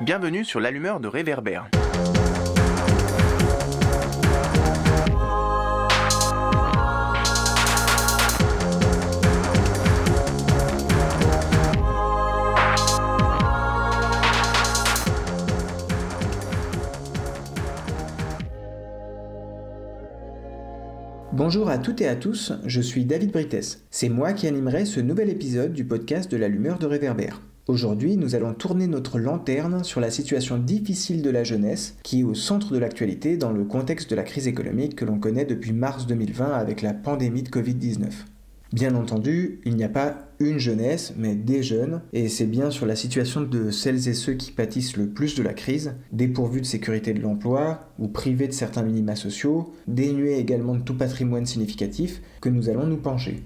Bienvenue sur l'allumeur de Réverbère. Bonjour à toutes et à tous, je suis David Brites. C'est moi qui animerai ce nouvel épisode du podcast de l'allumeur de Réverbère. Aujourd'hui, nous allons tourner notre lanterne sur la situation difficile de la jeunesse qui est au centre de l'actualité dans le contexte de la crise économique que l'on connaît depuis mars 2020 avec la pandémie de Covid-19. Bien entendu, il n'y a pas une jeunesse, mais des jeunes, et c'est bien sur la situation de celles et ceux qui pâtissent le plus de la crise, dépourvus de sécurité de l'emploi ou privés de certains minima sociaux, dénués également de tout patrimoine significatif, que nous allons nous pencher.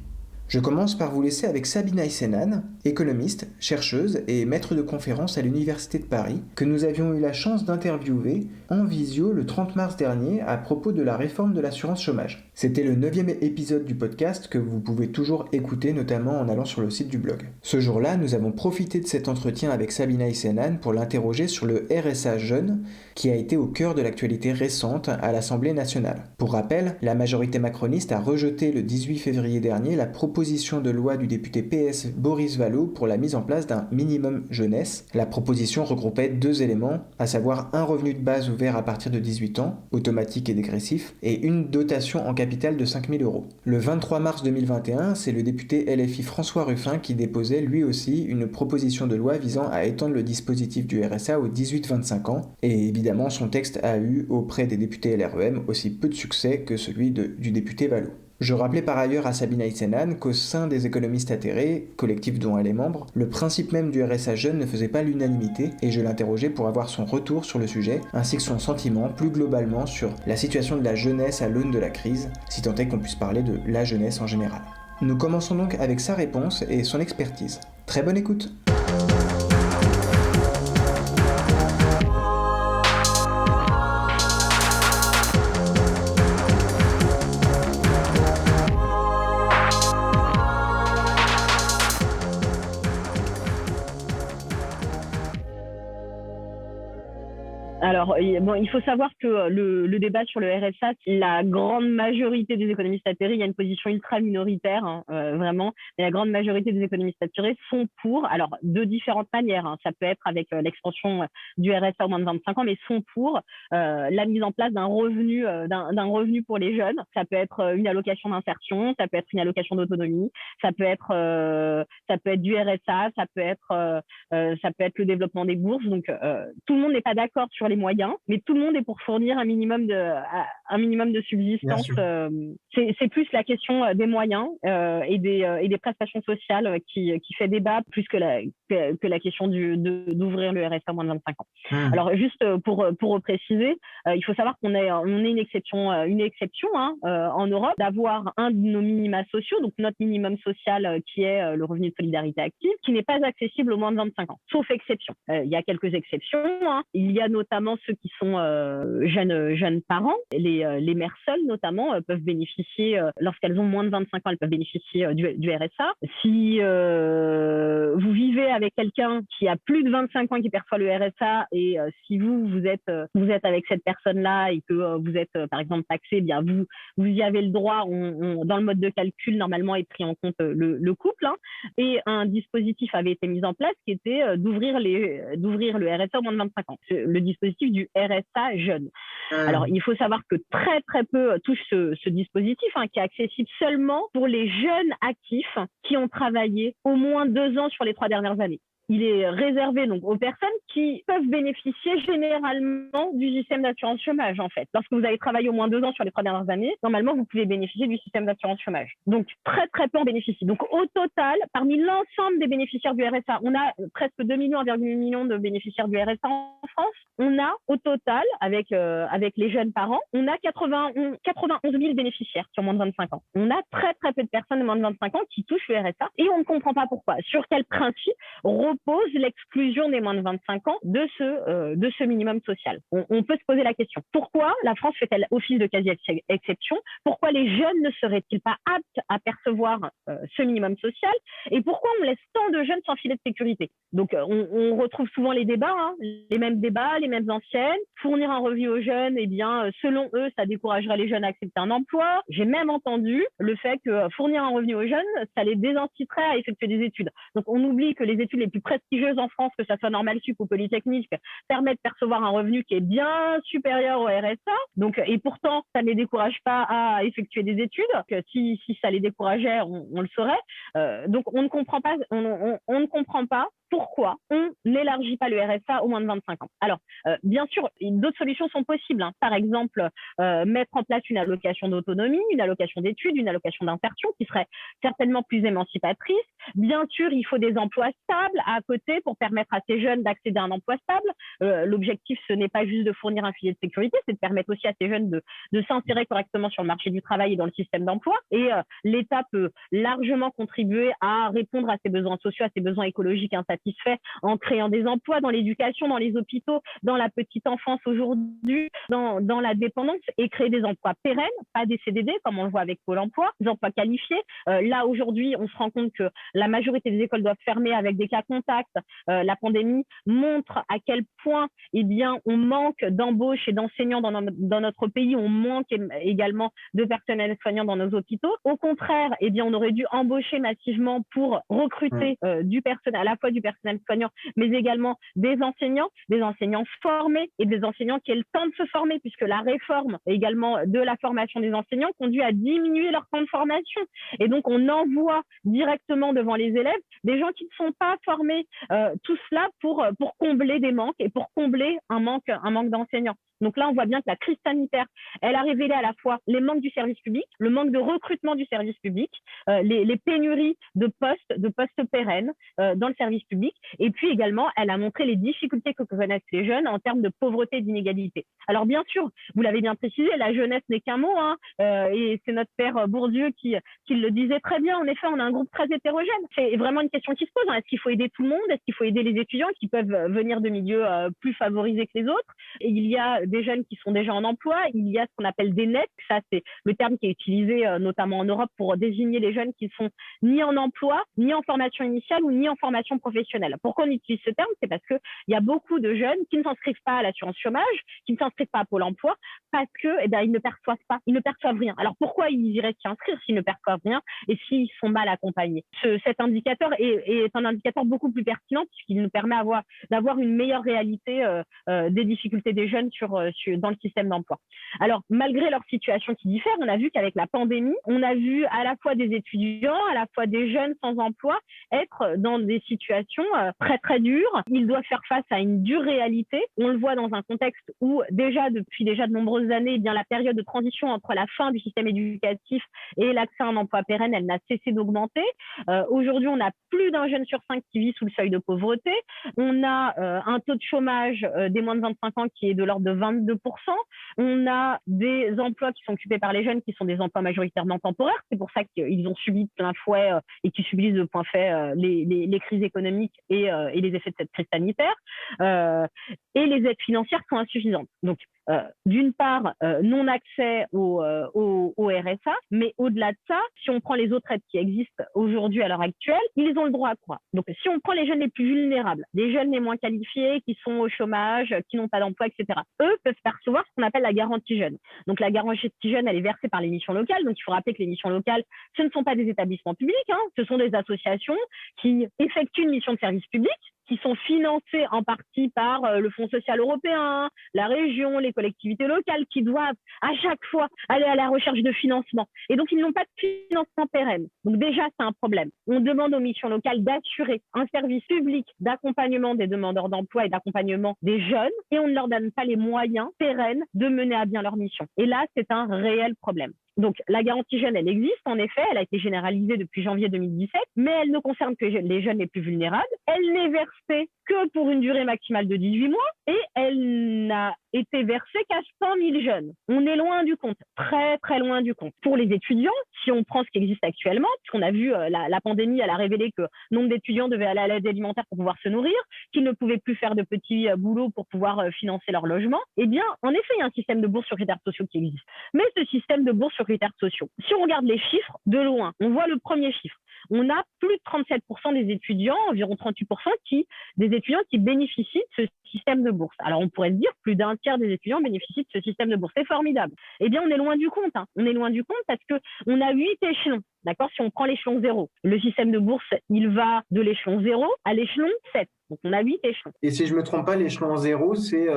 Je commence par vous laisser avec Sabine Aysenan, économiste, chercheuse et maître de conférences à l'Université de Paris, que nous avions eu la chance d'interviewer en visio le 30 mars dernier à propos de la réforme de l'assurance chômage. C'était le 9e épisode du podcast que vous pouvez toujours écouter, notamment en allant sur le site du blog. Ce jour-là, nous avons profité de cet entretien avec Sabine Aysenan pour l'interroger sur le RSA jeune, qui a été au cœur de l'actualité récente à l'Assemblée nationale. Pour rappel, la majorité macroniste a rejeté le 18 février dernier la proposition de loi du député PS Boris Vallaud pour la mise en place d'un minimum jeunesse. La proposition regroupait deux éléments, à savoir un revenu de base ouvert à partir de 18 ans, automatique et dégressif, et une dotation en capital de 5 000 €. Le 23 mars 2021, c'est le député LFI François Ruffin qui déposait lui aussi une proposition de loi visant à étendre le dispositif du RSA aux 18-25 ans, et évidemment son texte a eu auprès des députés LREM aussi peu de succès que celui du député Vallaud. Je rappelais par ailleurs à Sabine Aysenan qu'au sein des économistes atterrés, collectif dont elle est membre, le principe même du RSA jeune ne faisait pas l'unanimité et je l'interrogeais pour avoir son retour sur le sujet, ainsi que son sentiment plus globalement sur la situation de la jeunesse à l'aune de la crise, si tant est qu'on puisse parler de la jeunesse en général. Nous commençons donc avec sa réponse et son expertise. Très bonne écoute! Alors, il faut savoir que le débat sur le RSA, la grande majorité des économistes atterrés, il y a une position ultra minoritaire, vraiment, mais la grande majorité des économistes atterrés sont pour, alors de différentes manières, ça peut être avec l'extension du RSA aux moins de 25 ans, mais sont pour la mise en place d'un revenu pour les jeunes. Ça peut être une allocation d'insertion, ça peut être une allocation d'autonomie, ça peut être du RSA, ça peut être le développement des bourses. Donc, tout le monde n'est pas d'accord sur les moyens, mais tout le monde est pour fournir un minimum de subsistance. C'est plus la question des moyens et des prestations sociales qui fait débat plus que la question d'ouvrir le RSA à moins de 25 ans. Alors juste pour préciser, il faut savoir qu'on est une exception en Europe d'avoir un de nos minima sociaux, donc notre minimum social qui est le revenu de solidarité active, qui n'est pas accessible aux moins de 25 ans, sauf exception. Il y a quelques exceptions. Il y a notamment ceux qui sont jeunes parents. Les mères seules, notamment, peuvent bénéficier, lorsqu'elles ont moins de 25 ans, elles peuvent bénéficier du RSA. Si vous vivez avec quelqu'un qui a plus de 25 ans qui perçoit le RSA et si vous êtes avec cette personne-là et que vous êtes, par exemple, taxé, bien vous y avez le droit. Dans le mode de calcul, normalement, est pris en compte le couple. Et un dispositif avait été mis en place qui était d'ouvrir le RSA aux moins de 25 ans. Le dispositif du RSA jeune. Alors, il faut savoir que très, très peu touchent ce dispositif qui est accessible seulement pour les jeunes actifs qui ont travaillé au moins 2 ans sur les 3 dernières années. Il est réservé donc aux personnes qui peuvent bénéficier généralement du système d'assurance chômage, en fait. Lorsque vous avez travaillé au moins 2 ans sur les 3 dernières années, normalement, vous pouvez bénéficier du système d'assurance chômage. Donc, très, très peu en bénéficient. Donc, au total, parmi l'ensemble des bénéficiaires du RSA, on a presque 2,1 millions de bénéficiaires du RSA en France. On a, au total, avec les jeunes parents, on a 91 000 bénéficiaires qui ont moins de 25 ans. On a très, très peu de personnes de moins de 25 ans qui touchent le RSA et on ne comprend pas pourquoi. Sur quel principe propose l'exclusion des moins de 25 ans de ce minimum social. On peut se poser la question. Pourquoi la France fait-elle office de quasi-exception? Pourquoi les jeunes ne seraient-ils pas aptes à percevoir ce minimum social? Et pourquoi on laisse tant de jeunes sans filet de sécurité? Donc, on retrouve souvent les débats, les mêmes débats, les mêmes anciennes. Fournir un revenu aux jeunes, eh bien, selon eux, ça découragerait les jeunes à accepter un emploi. J'ai même entendu le fait que fournir un revenu aux jeunes, ça les désinciterait à effectuer des études. Donc, on oublie que les études les plus prestigieuses en France, que ça soit Normal Sup ou Polytechnique, permettent de percevoir un revenu qui est bien supérieur au RSA. Donc, et pourtant, ça ne les décourage pas à effectuer des études. Si ça les décourageait, on le saurait. Donc, on ne comprend pas pourquoi on n'élargit pas le RSA aux moins de 25 ans. Alors, bien sûr, d'autres solutions sont possibles. Par exemple, mettre en place une allocation d'autonomie, une allocation d'études, une allocation d'insertion qui serait certainement plus émancipatrice. Bien sûr, il faut des emplois stables à côté pour permettre à ces jeunes d'accéder à un emploi stable. L'objectif, ce n'est pas juste de fournir un filet de sécurité, c'est de permettre aussi à ces jeunes de s'insérer correctement sur le marché du travail et dans le système d'emploi. Et l'État peut largement contribuer à répondre à ces besoins sociaux, à ces besoins écologiques insatisfaits en créant des emplois dans l'éducation, dans les hôpitaux, dans la petite enfance aujourd'hui, dans la dépendance, et créer des emplois pérennes, pas des CDD comme on le voit avec Pôle emploi, des emplois qualifiés. Là, aujourd'hui, on se rend compte que la majorité des écoles doivent fermer avec des cas contacts. La pandémie montre à quel point on manque d'embauches et d'enseignants dans notre pays. On manque également de personnel soignant dans nos hôpitaux. Au contraire, on aurait dû embaucher massivement pour recruter du personnel, à la fois du personnel soignant, mais également des enseignants formés et des enseignants qui aient le temps de se former, puisque la réforme également de la formation des enseignants conduit à diminuer leur temps de formation. Et donc, on envoie directement devant les élèves des gens qui ne sont pas formés. Tout cela pour combler des manques et pour combler un manque d'enseignants. Donc là, on voit bien que la crise sanitaire, elle a révélé à la fois les manques du service public, le manque de recrutement du service public, les pénuries de postes pérennes dans le service public. Et puis également, elle a montré les difficultés que connaissent les jeunes en termes de pauvreté et d'inégalité. Alors bien sûr, vous l'avez bien précisé, la jeunesse n'est qu'un mot, et c'est notre père Bourdieu qui le disait très bien. En effet, on a un groupe très hétérogène. C'est vraiment une question qui se pose. Est-ce qu'il faut aider tout le monde? Est-ce qu'il faut aider les étudiants qui peuvent venir de milieux plus favorisés que les autres? Et il y a des jeunes qui sont déjà en emploi. Il y a ce qu'on appelle des NEET. Ça, c'est le terme qui est utilisé notamment en Europe pour désigner les jeunes qui sont ni en emploi, ni en formation initiale ou ni en formation professionnelle. Pourquoi on utilise ce terme? C'est parce qu'il y a beaucoup de jeunes qui ne s'inscrivent pas à l'assurance chômage, qui ne s'inscrivent pas à Pôle emploi parce que ils ne perçoivent pas, ils ne perçoivent rien. Alors pourquoi ils iraient s'y inscrire s'ils ne perçoivent rien et s'ils sont mal accompagnés? Cet indicateur est un indicateur beaucoup plus pertinent puisqu'il nous permet d'avoir une meilleure réalité des difficultés des jeunes dans le système d'emploi. Alors, malgré leur situation qui diffère, on a vu qu'avec la pandémie, on a vu à la fois des étudiants, à la fois des jeunes sans emploi être dans des situations très, très dures. Ils doivent faire face à une dure réalité. On le voit dans un contexte où depuis de nombreuses années, la période de transition entre la fin du système éducatif et l'accès à un emploi pérenne, elle n'a cessé d'augmenter. Aujourd'hui, on a plus d'un jeune sur 5 qui vit sous le seuil de pauvreté. On a un taux de chômage des moins de 25 ans qui est de l'ordre de 22%. On a des emplois qui sont occupés par les jeunes qui sont des emplois majoritairement temporaires. C'est pour ça qu'ils ont subi de plein fouet et qu'ils subissent de plein fait les crises économiques et les effets de cette crise sanitaire. Et les aides financières sont insuffisantes. Donc, d'une part, non-accès au RSA, mais au-delà de ça, si on prend les autres aides qui existent aujourd'hui à l'heure actuelle, ils ont le droit à quoi? Donc, si on prend les jeunes les plus vulnérables, les jeunes les moins qualifiés, qui sont au chômage, qui n'ont pas d'emploi, etc., eux peuvent percevoir ce qu'on appelle la garantie jeune. Donc, la garantie jeune, elle est versée par les missions locales. Donc, il faut rappeler que les missions locales, ce ne sont pas des établissements publics, ce sont des associations qui effectuent une mission de service public, qui sont financés en partie par le Fonds social européen, la région, les collectivités locales, qui doivent à chaque fois aller à la recherche de financement. Et donc, ils n'ont pas de financement pérenne. Donc déjà, c'est un problème. On demande aux missions locales d'assurer un service public d'accompagnement des demandeurs d'emploi et d'accompagnement des jeunes, et on ne leur donne pas les moyens pérennes de mener à bien leur mission. Et là, c'est un réel problème. Donc, la garantie jeune, elle existe, en effet, elle a été généralisée depuis janvier 2017, mais elle ne concerne que les jeunes les plus vulnérables. Elle n'est versée que pour une durée maximale de 18 mois et elle n'a été versée qu'à 100 000 jeunes. On est loin du compte, très, très loin du compte. Pour les étudiants, si on prend ce qui existe actuellement, puisqu'on a vu la pandémie, elle a révélé que nombre d'étudiants devaient aller à l'aide alimentaire pour pouvoir se nourrir, qu'ils ne pouvaient plus faire de petits boulots pour pouvoir financer leur logement, eh bien, en effet, il y a un système de bourse sur critères sociaux qui existe. Mais ce système de bourse sur critères sociaux, si on regarde les chiffres de loin, on voit le premier chiffre. On a plus de 37% des étudiants, environ 38% des étudiants qui bénéficient de ce système de bourse. Alors, on pourrait se dire plus d'un tiers des étudiants bénéficient de ce système de bourse. C'est formidable. Eh bien, on est loin du compte. On est loin du compte parce qu'on a 8 échelons. D'accord? Si on prend l'échelon 0, le système de bourse, il va de l'échelon 0 à l'échelon 7. Donc, on a 8 échelons. Et si je ne me trompe pas, l'échelon 0, c'est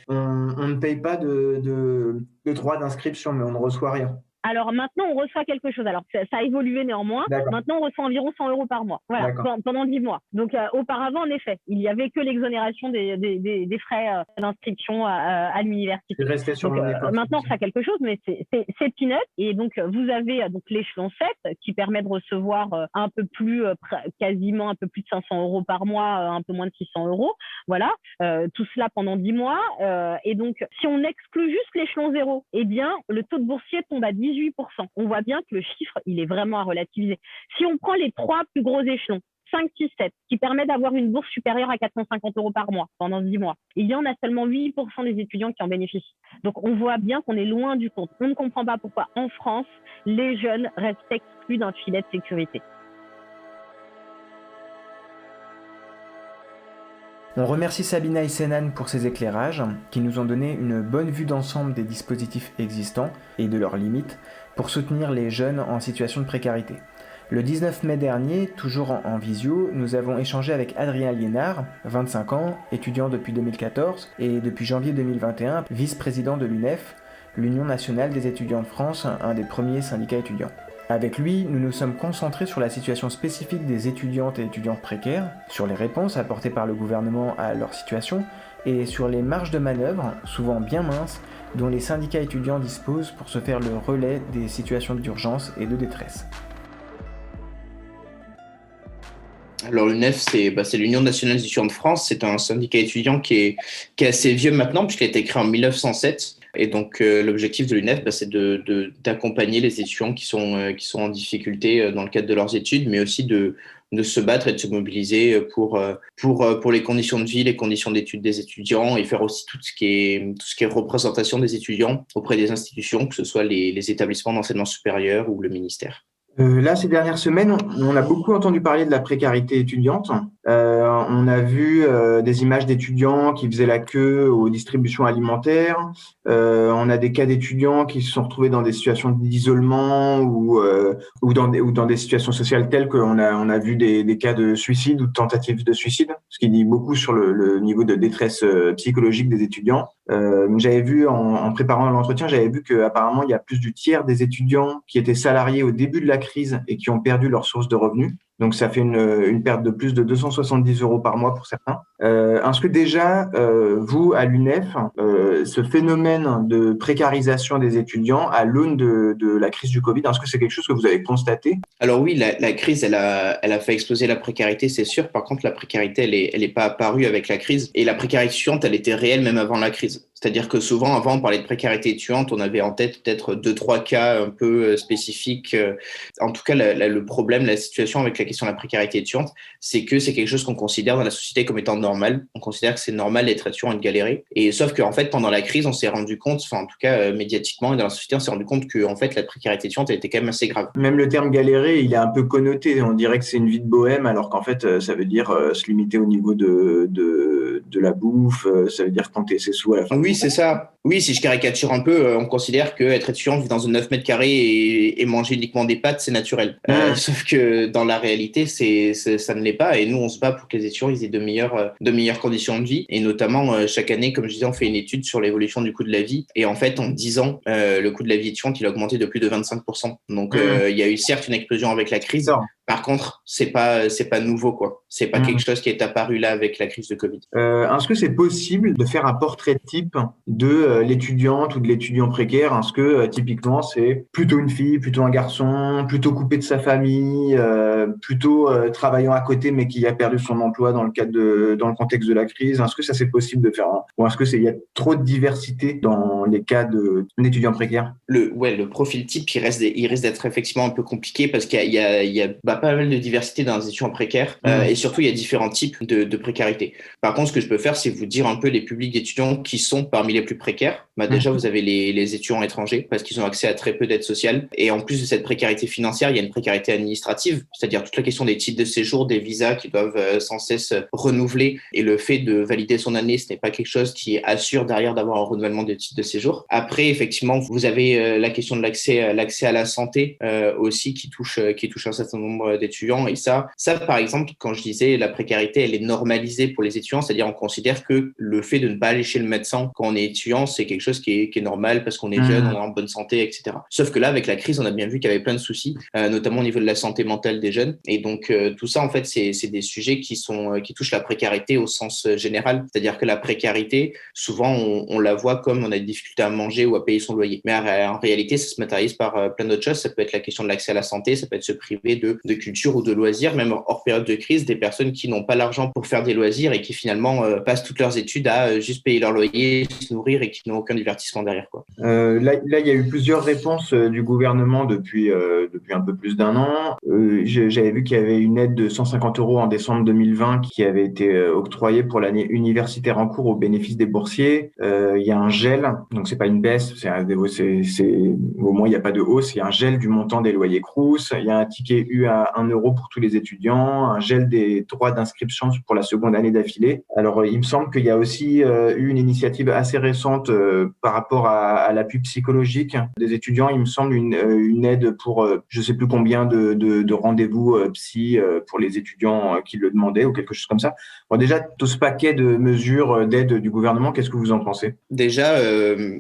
on ne paye pas de droit d'inscription, mais on ne reçoit rien. Alors maintenant, on reçoit quelque chose. Alors ça a évolué néanmoins. D'accord. Maintenant, on reçoit environ 100 € par mois. Voilà, pendant 10 mois. Donc auparavant, en effet, il n'y avait que l'exonération des frais d'inscription à l'université. C'est resté sur donc, maintenant, on reçoit quelque chose, mais c'est peanut. Et donc, vous avez donc l'échelon 7 qui permet de recevoir un peu plus, quasiment un peu plus de 500 € par mois, un peu moins de 600 €. Voilà, tout cela pendant 10 mois. Et donc, si on exclut juste l'échelon 0, eh bien, le taux de boursier tombe à 18%. On voit bien que le chiffre, il est vraiment à relativiser. Si on prend les 3 plus gros échelons, 5, 6, 7, qui permet d'avoir une bourse supérieure à 450 € par mois pendant 10 mois, il y en a seulement 8% des étudiants qui en bénéficient. Donc, on voit bien qu'on est loin du compte. On ne comprend pas pourquoi, en France, les jeunes restent exclus d'un filet de sécurité. On remercie Sabina et Senan pour ces éclairages qui nous ont donné une bonne vue d'ensemble des dispositifs existants et de leurs limites pour soutenir les jeunes en situation de précarité. Le 19 mai dernier, toujours en visio, nous avons échangé avec Adrien Liénard, 25 ans, étudiant depuis 2014 et depuis janvier 2021, vice-président de l'UNEF, l'Union nationale des étudiants de France, un des premiers syndicats étudiants. Avec lui, nous nous sommes concentrés sur la situation spécifique des étudiantes et étudiants précaires, sur les réponses apportées par le gouvernement à leur situation et sur les marges de manœuvre, souvent bien minces, dont les syndicats étudiants disposent pour se faire le relais des situations d'urgence et de détresse. Alors l'UNEF, c'est l'Union nationale des étudiants de France. C'est un syndicat étudiant qui est assez vieux maintenant, puisqu'il a été créé en 1907. Et donc l'objectif de l'UNEF, c'est d'accompagner les étudiants qui sont en difficulté dans le cadre de leurs études, mais aussi de se battre et de se mobiliser pour les conditions de vie, les conditions d'études des étudiants, et faire aussi tout ce qui est représentation des étudiants auprès des institutions, que ce soit les établissements d'enseignement supérieur ou le ministère. Là, ces dernières semaines, on a beaucoup entendu parler de la précarité étudiante. On a vu des images d'étudiants qui faisaient la queue aux distributions alimentaires. On a des cas d'étudiants qui se sont retrouvés dans des situations d'isolement ou dans des situations sociales telles qu'on a vu des cas de suicide ou de tentatives de suicide, ce qui dit beaucoup sur le niveau de détresse psychologique des étudiants. J'avais vu en préparant l'entretien, j'avais vu qu'apparemment il y a plus du tiers des étudiants qui étaient salariés au début de la crise et qui ont perdu leur source de revenus. Donc, ça fait une perte de plus de 270 € par mois pour certains. Est-ce que déjà, vous, à l'UNEF, ce phénomène de précarisation des étudiants à l'aune de la crise du Covid, est-ce que c'est quelque chose que vous avez constaté? Alors oui, la crise, elle a fait exploser la précarité, c'est sûr. Par contre, la précarité, elle est pas apparue avec la crise. Et la précarité étudiante, elle était réelle même avant la crise. C'est-à-dire que souvent, avant, on parlait de précarité étudiante, on avait en tête peut-être 2-3 cas un peu spécifiques. En tout cas, le problème, la situation avec la question de la précarité étudiante, c'est que c'est quelque chose qu'on considère dans la société comme étant normal. On considère que c'est normal d'être étudiant et de galérer. Et sauf qu'en fait, pendant la crise, on s'est rendu compte, enfin en tout cas médiatiquement et dans la société, on s'est rendu compte que en fait, la précarité étudiante, elle était quand même assez grave. Même le terme galérer, il est un peu connoté. On dirait que c'est une vie de bohème, alors qu'en fait, ça veut dire se limiter au niveau de la bouffe. Ça veut dire compter ses sous à la fin. Oui, c'est ça. Oui, si je caricature un peu, on considère qu'être étudiant, vivre dans un 9 mètres carrés et manger uniquement des pâtes, c'est naturel. Sauf que dans la réalité, ça ne l'est pas. Et nous, on se bat pour que les étudiants aient de meilleures conditions de vie. Et notamment, chaque année, comme je disais, on fait une étude sur l'évolution du coût de la vie. Et en fait, en 10 ans, le coût de la vie étudiante, il a augmenté de plus de 25%. Donc, il y a eu certes une explosion avec la crise. Par contre, c'est pas nouveau, quoi. C'est pas quelque chose qui est apparu là avec la crise de Covid. Est-ce que c'est possible de faire un portrait type de l'étudiante ou de l'étudiant précaire? Est-ce que typiquement c'est plutôt une fille, plutôt un garçon, plutôt coupé de sa famille, plutôt travaillant à côté mais qui a perdu son emploi dans le contexte de la crise? Est-ce que ça c'est possible de faire ou est-ce que il y a trop de diversité dans les cas d'étudiants précaires? Le profil type, il risque d'être effectivement un peu compliqué parce qu'il y a pas mal de diversité dans les étudiants précaires et surtout il y a différents types de précarité. Par contre, ce que je peux faire, c'est vous dire un peu les publics d'étudiants qui sont parmi les plus précaires. Déjà, vous avez les étudiants étrangers parce qu'ils ont accès à très peu d'aide sociale. Et en plus de cette précarité financière, il y a une précarité administrative, c'est-à-dire toute la question des titres de séjour, des visas qui doivent sans cesse renouveler. Et le fait de valider son année, ce n'est pas quelque chose qui assure derrière d'avoir un renouvellement de titre de séjour. Après, effectivement, vous avez la question de l'accès à la santé aussi qui touche un certain nombre d'étudiants. Et ça, par exemple, quand je disais la précarité, elle est normalisée pour les étudiants, c'est-à-dire on considère que le fait de ne pas aller chez le médecin quand on est étudiant, c'est quelque chose qui est normal parce qu'on est jeune, on est en bonne santé, etc. Sauf que là, avec la crise, on a bien vu qu'il y avait plein de soucis, notamment au niveau de la santé mentale des jeunes. Et donc, tout ça, en fait, c'est des sujets qui touchent la précarité au sens général. C'est-à-dire que la précarité, souvent, on la voit comme on a des difficultés à manger ou à payer son loyer. Mais en réalité, ça se matérialise par plein d'autres choses. Ça peut être la question de l'accès à la santé, ça peut être se priver de culture ou de loisirs, même hors période de crise, des personnes qui n'ont pas l'argent pour faire des loisirs et qui finalement passent toutes leurs études à juste payer leur loyer, se nourrir et qui n'ont aucun divertissement derrière, quoi. Là, il y a eu plusieurs réponses du gouvernement depuis un peu plus d'un an. J'avais vu qu'il y avait une aide de 150 € en décembre 2020 qui avait été octroyée pour l'année universitaire en cours au bénéfice des boursiers. Il y a un gel, donc c'est pas une baisse, au moins il n'y a pas de hausse. Il y a un gel du montant des loyers Crous. Il y a un ticket U à 1 € pour tous les étudiants, un gel des droits d'inscription pour la seconde année d'affilée. Alors, il me semble qu'il y a aussi eu une initiative assez récente par rapport à l'appui psychologique des étudiants. Il me semble une aide pour je sais plus combien de rendez-vous psy pour les étudiants qui le demandaient ou quelque chose comme ça. Bon, déjà, tout ce paquet de mesures d'aide du gouvernement, qu'est-ce que vous en pensez? Déjà,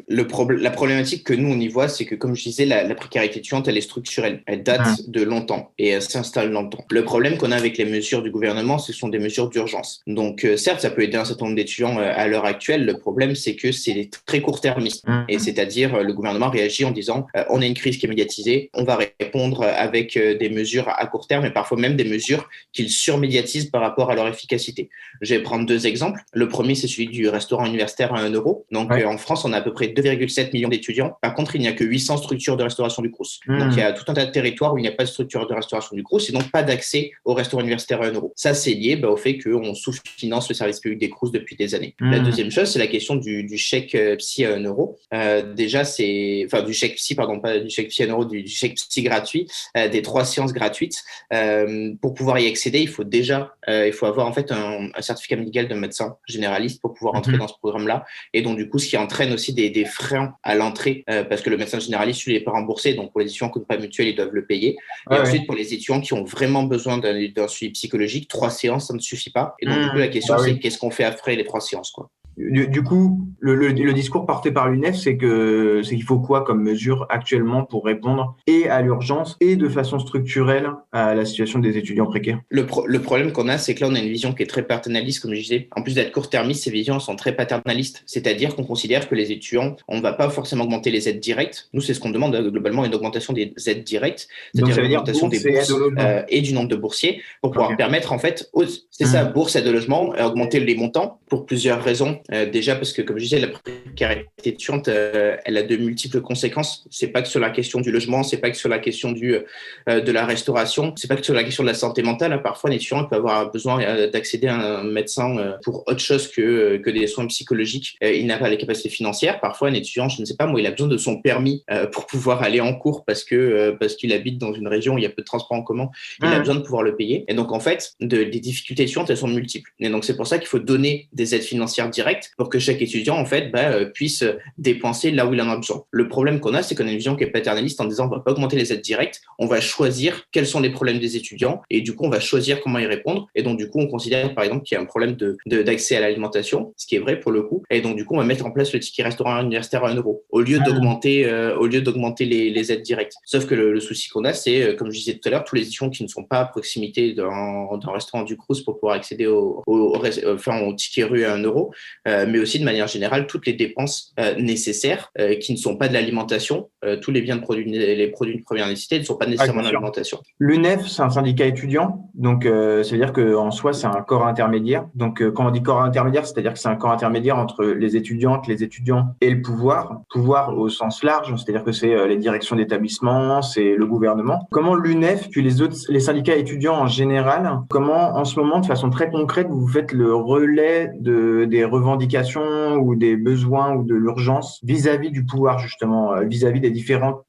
la problématique que nous, on y voit, c'est que, comme je disais, la précarité étudiante, elle est structurelle. Elle date de longtemps et elle s'installe longtemps. Le problème qu'on a avec les mesures du gouvernement, ce sont des mesures d'urgence. Donc, certes, ça peut aider un certain nombre d'étudiants à l'heure actuelle. Le problème, c'est que c'est très court-termiste. Et c'est-à-dire, le gouvernement réagit en disant on a une crise qui est médiatisée, on va répondre avec des mesures à court terme et parfois même des mesures qu'ils surmédiatisent par rapport à leur efficacité. Je vais prendre 2 exemples. Le premier, c'est celui du restaurant universitaire à 1 €. Donc, en France, on a à peu près 2,7 millions d'étudiants. Par contre, il n'y a que 800 structures de restauration du Crous. Donc, il y a tout un tas de territoires où il n'y a pas de structure de restauration du Crous et donc pas d'accès au restaurant universitaire à 1 €. Ça, c'est lié au fait qu'on sous-finance le service public des Crous depuis des années. La deuxième chose, c'est la question du chèque psy à 1 €. Déjà, du chèque psy, pardon, pas du chèque psy à 1 €, du chèque psy gratuit, des 3 séances gratuites. Pour pouvoir y accéder, il faut avoir en fait un certificat médical de médecin généraliste pour pouvoir entrer dans ce programme-là. Et donc, du coup, ce qui entraîne aussi des freins à l'entrée parce que le médecin généraliste, lui, n'est pas remboursé. Donc, pour les étudiants qui n'ont pas mutuelle, ils doivent le payer. Et ensuite, pour les étudiants qui ont vraiment besoin d'un suivi psychologique, 3 séances, ça ne suffit pas. Et donc, du coup, la question, c'est qu'est-ce qu'on fait après les 3 séances, quoi. Du coup, le discours porté par l'UNEF, c'est qu'il faut quoi comme mesure actuellement pour répondre et à l'urgence et de façon structurelle à la situation des étudiants précaires? Le problème qu'on a, c'est que là, on a une vision qui est très paternaliste, comme je disais. En plus d'être court-termiste, ces visions sont très paternalistes. C'est-à-dire qu'on considère que les étudiants, on ne va pas forcément augmenter les aides directes. Nous, c'est ce qu'on demande globalement, une augmentation des aides directes, c'est-à-dire une augmentation des bourses et du nombre de boursiers pour pouvoir permettre, en fait, bourse, aide au logement, augmenter les montants pour plusieurs raisons. Déjà parce que, comme je disais, la précarité étudiante, elle a de multiples conséquences. C'est pas que sur la question du logement, c'est pas que sur la question de la restauration, c'est pas que sur la question de la santé mentale. Parfois, un étudiant peut avoir besoin d'accéder à un médecin pour autre chose que des soins psychologiques. Il n'a pas les capacités financières. Parfois, un étudiant, je ne sais pas, moi, il a besoin de son permis pour pouvoir aller en cours parce qu'il habite dans une région où il y a peu de transports en commun. Il a besoin de pouvoir le payer. Et donc, en fait, des difficultés étudiantes, elles sont multiples. Et donc, c'est pour ça qu'il faut donner des aides financières directes pour que chaque étudiant, en fait, puisse dépenser là où il en a besoin. Le problème qu'on a, c'est qu'on a une vision qui est paternaliste en disant on va pas augmenter les aides directes, on va choisir quels sont les problèmes des étudiants et du coup, on va choisir comment y répondre. Et donc, du coup, on considère, par exemple, qu'il y a un problème d'accès à l'alimentation, ce qui est vrai pour le coup. Et donc, du coup, on va mettre en place le ticket restaurant universitaire à 1 € au lieu d'augmenter les aides directes. Sauf que le souci qu'on a, c'est, comme je disais tout à l'heure, tous les étudiants qui ne sont pas à proximité d'un restaurant du Crous pour pouvoir accéder au ticket rue à 1 €, mais aussi de manière générale toutes les dépenses nécessaires qui ne sont pas de l'alimentation. Tous les les produits de première nécessité ne sont pas nécessairement de l'alimentation. L'UNEF, c'est un syndicat étudiant, donc c'est-à-dire qu'en soi, c'est un corps intermédiaire. Donc quand on dit corps intermédiaire, c'est-à-dire que c'est un corps intermédiaire entre les étudiantes, les étudiants et le pouvoir au sens large, c'est-à-dire que c'est les directions d'établissement, c'est le gouvernement. Comment l'UNEF, puis les syndicats étudiants en général, comment en ce moment, de façon très concrète, vous faites le relais des revendications ou des besoins ou de l'urgence vis-à-vis du pouvoir, justement, vis-à-vis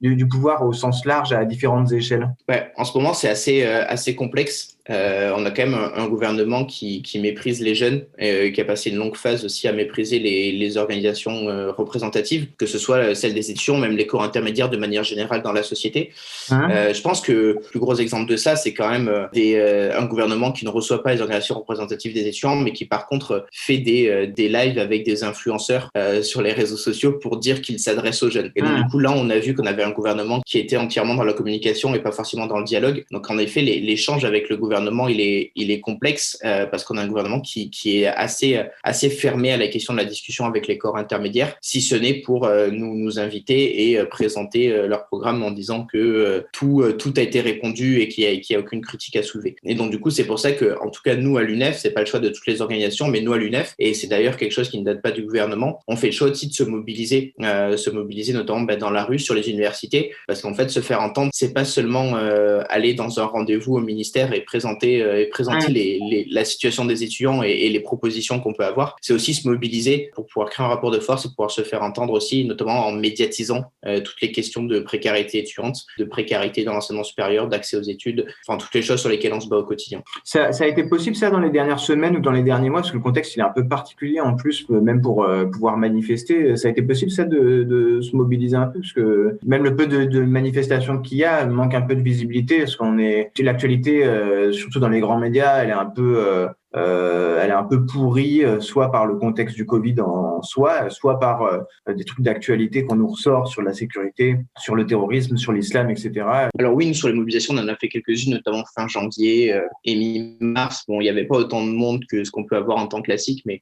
du pouvoir au sens large à différentes échelles? Ouais, en ce moment, c'est assez complexe. On a quand même un gouvernement qui méprise les jeunes, qui a passé une longue phase aussi à mépriser les organisations représentatives, que ce soit celles des étudiants, même les corps intermédiaires de manière générale dans la société. Je pense que le plus gros exemple de ça, c'est quand même un gouvernement qui ne reçoit pas les organisations représentatives des étudiants, mais qui par contre fait des lives avec des influenceurs sur les réseaux sociaux pour dire qu'il s'adresse aux jeunes. Et donc du coup, là, on a vu qu'on avait un gouvernement qui était entièrement dans la communication et pas forcément dans le dialogue. Donc en effet, l'échange avec le gouvernement, il est complexe parce qu'on a un gouvernement qui est assez fermé à la question de la discussion avec les corps intermédiaires, si ce n'est pour nous inviter et présenter leur programme en disant que tout a été répondu et qu'il y a aucune critique à soulever. Et donc du coup, c'est pour ça que, en tout cas, nous à l'UNEF, c'est pas le choix de toutes les organisations, mais nous à l'UNEF, et c'est d'ailleurs quelque chose qui ne date pas du gouvernement, on fait le choix aussi de se mobiliser notamment dans la rue, sur les universités, parce qu'en fait, se faire entendre, c'est pas seulement aller dans un rendez-vous au ministère et présenter la situation des étudiants et les propositions qu'on peut avoir. C'est aussi se mobiliser pour pouvoir créer un rapport de force et pouvoir se faire entendre aussi, notamment en médiatisant toutes les questions de précarité étudiante, de précarité dans l'enseignement supérieur, d'accès aux études, enfin toutes les choses sur lesquelles on se bat au quotidien. Ça a été possible ça dans les dernières semaines ou dans les derniers mois, parce que le contexte il est un peu particulier en plus, même pour pouvoir manifester. Ça a été possible ça de se mobiliser un peu, parce que même le peu de manifestations qu'il y a manque un peu de visibilité, parce qu'on est l'actualité, surtout dans les grands médias, elle est un peu pourrie, soit par le contexte du Covid en soi, soit par des trucs d'actualité qu'on nous ressort sur la sécurité, sur le terrorisme, sur l'islam, etc. Alors oui, nous, sur les mobilisations, on en a fait quelques-unes, notamment fin janvier et mi-mars. Bon, il n'y avait pas autant de monde que ce qu'on peut avoir en temps classique, mais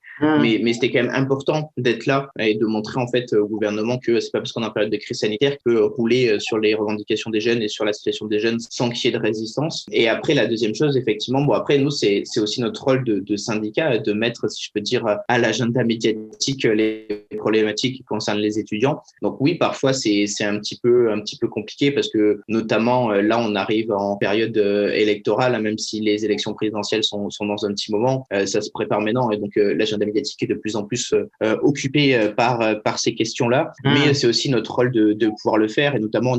c'était quand même important d'être là et de montrer en fait au gouvernement que c'est pas parce qu'on est en période de crise sanitaire qu'on peut rouler sur les revendications des jeunes et sur la situation des jeunes sans qu'il y ait de résistance. Et après, la deuxième chose, effectivement, bon après, nous, c'est aussi notre rôle de syndicat, de mettre, si je peux dire, à l'agenda médiatique les problématiques qui concernent les étudiants. Donc oui, parfois c'est un petit peu compliqué parce que notamment là on arrive en période électorale, même si les élections présidentielles sont dans un petit moment, ça se prépare maintenant et donc l'agenda médiatique est de plus en plus occupé par ces questions-là. Mais c'est aussi notre rôle de pouvoir le faire et notamment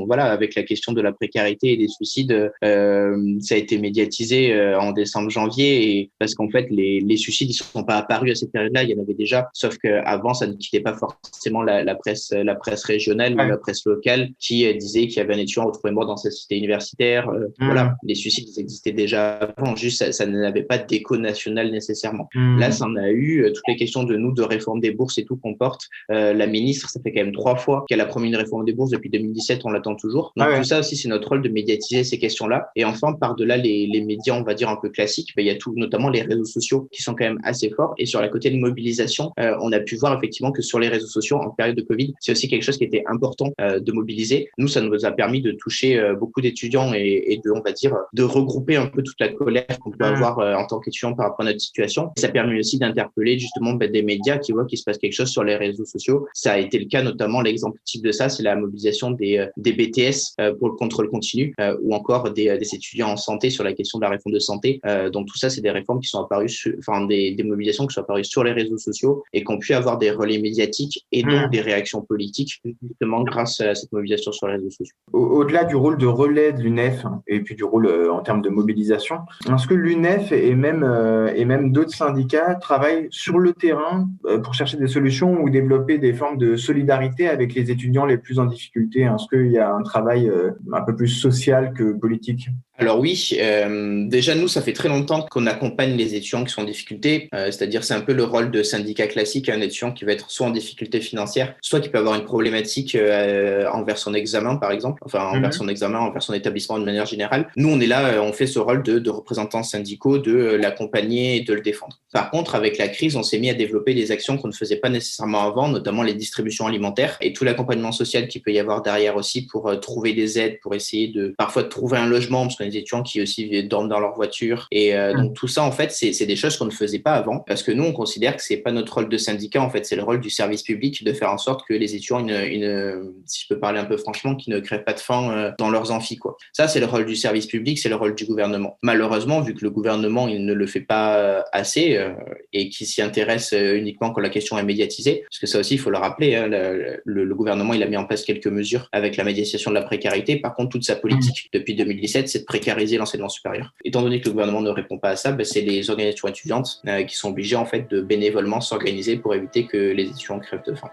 voilà, avec la question de la précarité et des suicides, ça a été médiatisé en décembre-janvier et parce qu'en fait les suicides ils sont pas apparus à cette période-là, il y en avait déjà, sauf qu'avant ça ne quittait pas forcément la presse régionale ou la presse locale qui disait qu'il y avait un étudiant retrouvé mort dans sa cité universitaire. Voilà, les suicides ils existaient déjà avant, juste ça n'avait pas d'écho national nécessairement. Là ça en a eu, toutes les questions de réforme des bourses et tout qu'on porte, la ministre ça fait quand même 3 fois qu'elle a promis une réforme des bourses depuis 2017, on l'attend toujours. Donc tout ça aussi c'est notre rôle de médiatiser ces questions-là. Et enfin par-delà les médias on va dire un peu classiques, il y a tout, notamment les réseaux sociaux qui sont quand même assez forts. Et sur la côté de mobilisation, on a pu voir effectivement que sur les réseaux sociaux en période de Covid, c'est aussi quelque chose qui était important de mobiliser. Nous, ça nous a permis de toucher beaucoup d'étudiants et on va dire, de regrouper un peu toute la colère qu'on peut avoir en tant qu'étudiant par rapport à notre situation. Et ça permet aussi d'interpeller justement des médias qui voient qu'il se passe quelque chose sur les réseaux sociaux. Ça a été le cas notamment, l'exemple type de ça, c'est la mobilisation des BTS pour le contrôle continu ou encore des étudiants en santé sur la question de la réforme de santé. Donc tout ça, c'est des réformes qui sont apparues, des mobilisations qui sont apparues sur les réseaux sociaux et qui ont pu avoir des relais médiatiques et donc des réactions politiques justement grâce à cette mobilisation sur les réseaux sociaux. Au-delà du rôle de relais de l'UNEF et puis du rôle en termes de mobilisation, est-ce que l'UNEF et même d'autres syndicats travaillent sur le terrain pour chercher des solutions ou développer des formes de solidarité avec les étudiants les plus en difficulté? Est-ce qu'il y a un travail un peu plus social que politique? Alors oui, déjà nous, ça fait très longtemps qu'on accompagne les étudiants qui sont en difficulté, c'est-à-dire c'est un peu le rôle de syndicat classique, un étudiant qui va être soit en difficulté financière, soit qui peut avoir une problématique envers son examen par exemple, envers son examen, envers son établissement de manière générale. Nous, on est là, on fait ce rôle de représentants syndicaux, de l'accompagner et de le défendre. Par contre, avec la crise, on s'est mis à développer des actions qu'on ne faisait pas nécessairement avant, notamment les distributions alimentaires et tout l'accompagnement social qu'il peut y avoir derrière aussi pour trouver des aides, pour essayer parfois de trouver un logement, parce qu'on a des étudiants qui aussi dorment dans leur voiture. Et donc tout ça, en fait, c'est des choses qu'on ne faisait pas avant, parce que nous, on considère que c'est pas notre rôle de syndicat, en fait, c'est le rôle du service public de faire en sorte que les étudiants, si je peux parler un peu franchement, qui ne crèvent pas de faim dans leurs amphis, quoi. Ça, c'est le rôle du service public, c'est le rôle du gouvernement. Malheureusement, vu que le gouvernement, il ne le fait pas assez et qui s'y intéresse uniquement quand la question est médiatisée, parce que ça aussi, il faut le rappeler, hein, le gouvernement, il a mis en place quelques mesures avec la médiatisation de la précarité. Par contre, toute sa politique depuis 2017, c'est de précariser l'enseignement supérieur. Étant donné que le gouvernement ne répond pas à ça, c'est les organisations étudiantes qui sont obligées en fait de bénévolement s'organiser pour éviter que les étudiants crèvent de faim.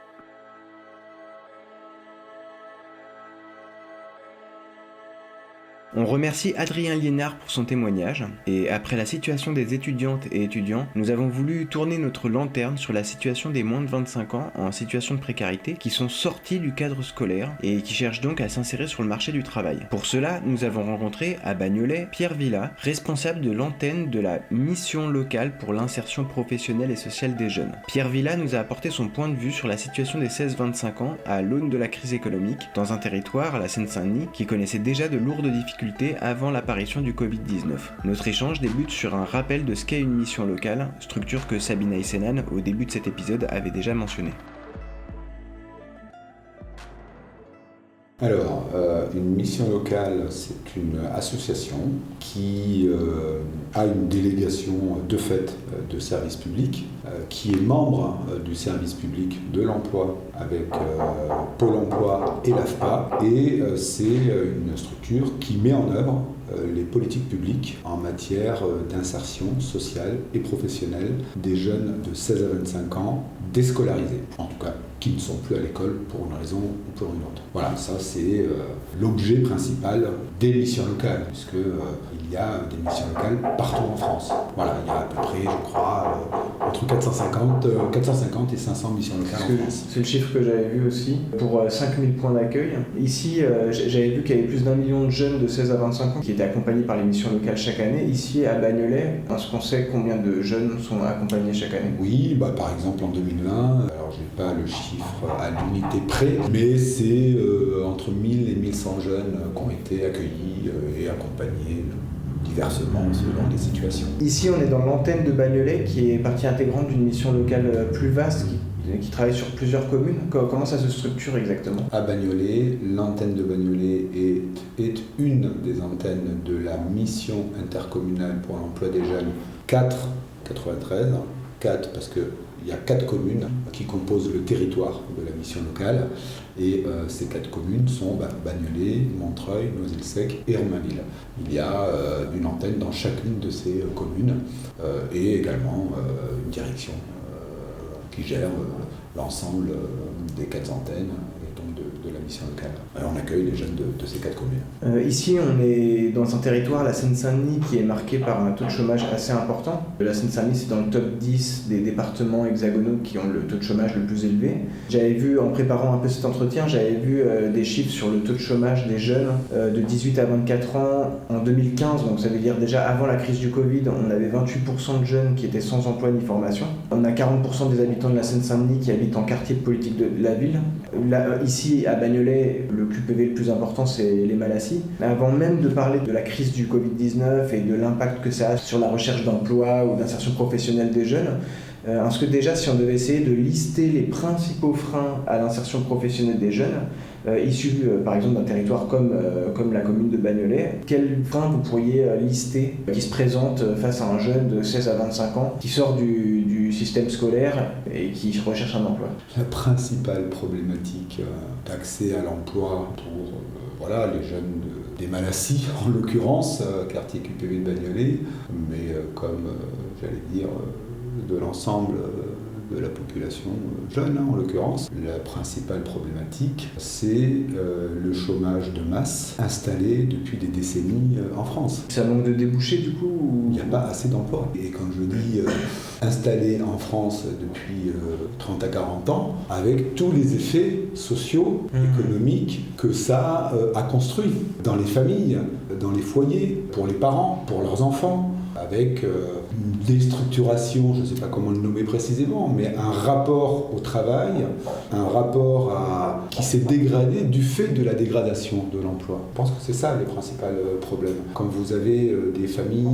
On remercie Adrien Liénard pour son témoignage, et après la situation des étudiantes et étudiants, nous avons voulu tourner notre lanterne sur la situation des moins de 25 ans en situation de précarité qui sont sortis du cadre scolaire et qui cherchent donc à s'insérer sur le marché du travail. Pour cela, nous avons rencontré à Bagnolet Pierre Villa, responsable de l'antenne de la mission locale pour l'insertion professionnelle et sociale des jeunes. Pierre Villa nous a apporté son point de vue sur la situation des 16-25 ans à l'aune de la crise économique dans un territoire, la Seine-Saint-Denis, qui connaissait déjà de lourdes difficultés avant l'apparition du Covid-19. Notre échange débute sur un rappel de ce qu'est une mission locale, structure que Sabina Isenan, au début de cet épisode, avait déjà mentionnée. Alors, une mission locale, c'est une association qui a une délégation de fait de service public, qui est membre du service public de l'emploi avec Pôle emploi et l'AFPA, et c'est une structure qui met en œuvre les politiques publiques en matière d'insertion sociale et professionnelle des jeunes de 16 à 25 ans déscolarisés, en tout cas qui ne sont plus à l'école pour une raison ou pour une autre. Voilà, ça c'est l'objet principal des missions locales, puisque il y a des missions locales partout en France. Voilà, il y a à peu près, je crois, entre 450 et 500 missions locales en France. C'est le chiffre que j'avais vu aussi, pour 5000 points d'accueil. Ici, j'avais vu qu'il y avait plus d'1 million de jeunes de 16 à 25 ans qui étaient accompagnés par les missions locales chaque année. Ici, à Bagnolet, est-ce qu'on sait combien de jeunes sont accompagnés chaque année ? Oui, par exemple en 2020, alors je n'ai pas le chiffre à l'unité près, mais c'est entre 1000 et 1100 jeunes qui ont été accueillis et accompagnés diversement selon les situations. Ici, on est dans l'antenne de Bagnolet, qui est partie intégrante d'une mission locale plus vaste, qui travaille sur plusieurs communes. Comment ça se structure exactement ? À Bagnolet, l'antenne de Bagnolet est une des antennes de la mission intercommunale pour l'emploi des jeunes 4-93. 4 parce qu'il y a 4 communes qui composent le territoire de la mission locale, et ces 4 communes sont Bagnolet, Montreuil, Noisy-le-Sec et Romainville. Il y a une antenne dans chacune de ces communes et également une direction qui gère l'ensemble des 4 antennes et donc de la mission locale. On accueille les jeunes de ces 4 communes. Ici, on est dans un territoire, la Seine-Saint-Denis, qui est marqué par un taux de chômage assez important. La Seine-Saint-Denis, c'est dans le top 10 des départements hexagonaux qui ont le taux de chômage le plus élevé. J'avais vu, en préparant un peu cet entretien, j'avais vu des chiffres sur le taux de chômage des jeunes de 18 à 24 ans en 2015, donc ça veut dire déjà avant la crise du Covid, on avait 28% de jeunes qui étaient sans emploi ni formation. On a 40% des habitants de la Seine-Saint-Denis qui habitent en quartier de politique de la ville. Là, ici, à Bagnolet, le QPV le plus important, c'est les Malassis. Avant même de parler de la crise du Covid-19 et de l'impact que ça a sur la recherche d'emploi ou d'insertion professionnelle des jeunes, est-ce que déjà, si on devait essayer de lister les principaux freins à l'insertion professionnelle des jeunes, issus par exemple d'un territoire comme la commune de Bagnolet, quels freins vous pourriez lister qui se présentent face à un jeune de 16 à 25 ans qui sort du système scolaire et qui recherche un emploi ? La principale problématique d'accès à l'emploi pour les jeunes des Malassis, en l'occurrence, quartier QPV de Bagnolet, mais comme j'allais dire de l'ensemble de la population jeune, en l'occurrence. La principale problématique, c'est le chômage de masse installé depuis des décennies en France. Ça manque de débouchés du coup ou... Il n'y a pas assez d'emplois. Et quand je dis installé en France depuis 30 à 40 ans, avec tous les effets sociaux, économiques que ça a construit dans les familles, dans les foyers, pour les parents, pour leurs enfants, avec une déstructuration, je ne sais pas comment le nommer précisément, mais un rapport au travail, un rapport qui s'est dégradé du fait de la dégradation de l'emploi. Je pense que c'est ça les principaux problèmes. Quand vous avez des familles,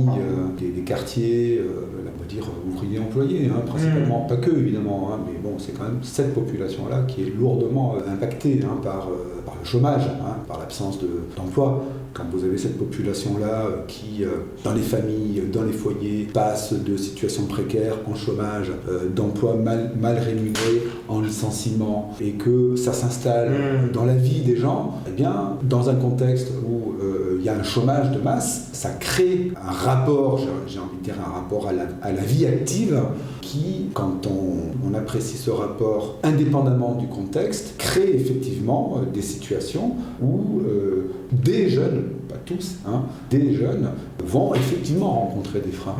des quartiers, on va dire ouvriers employés, principalement, pas que évidemment, mais bon, c'est quand même cette population-là qui est lourdement impactée par le chômage, par l'absence d'emploi. Quand vous avez cette population-là qui, dans les familles, dans les foyers, passe de situations précaires en chômage, d'emplois mal rémunérés, en licenciement, et que ça s'installe dans la vie des gens, eh bien, dans un contexte où il y a un chômage de masse, ça crée un rapport, j'ai envie de dire un rapport à la vie active, qui, quand on apprécie ce rapport indépendamment du contexte, crée effectivement des situations où des jeunes, pas tous, des jeunes vont effectivement rencontrer des freins.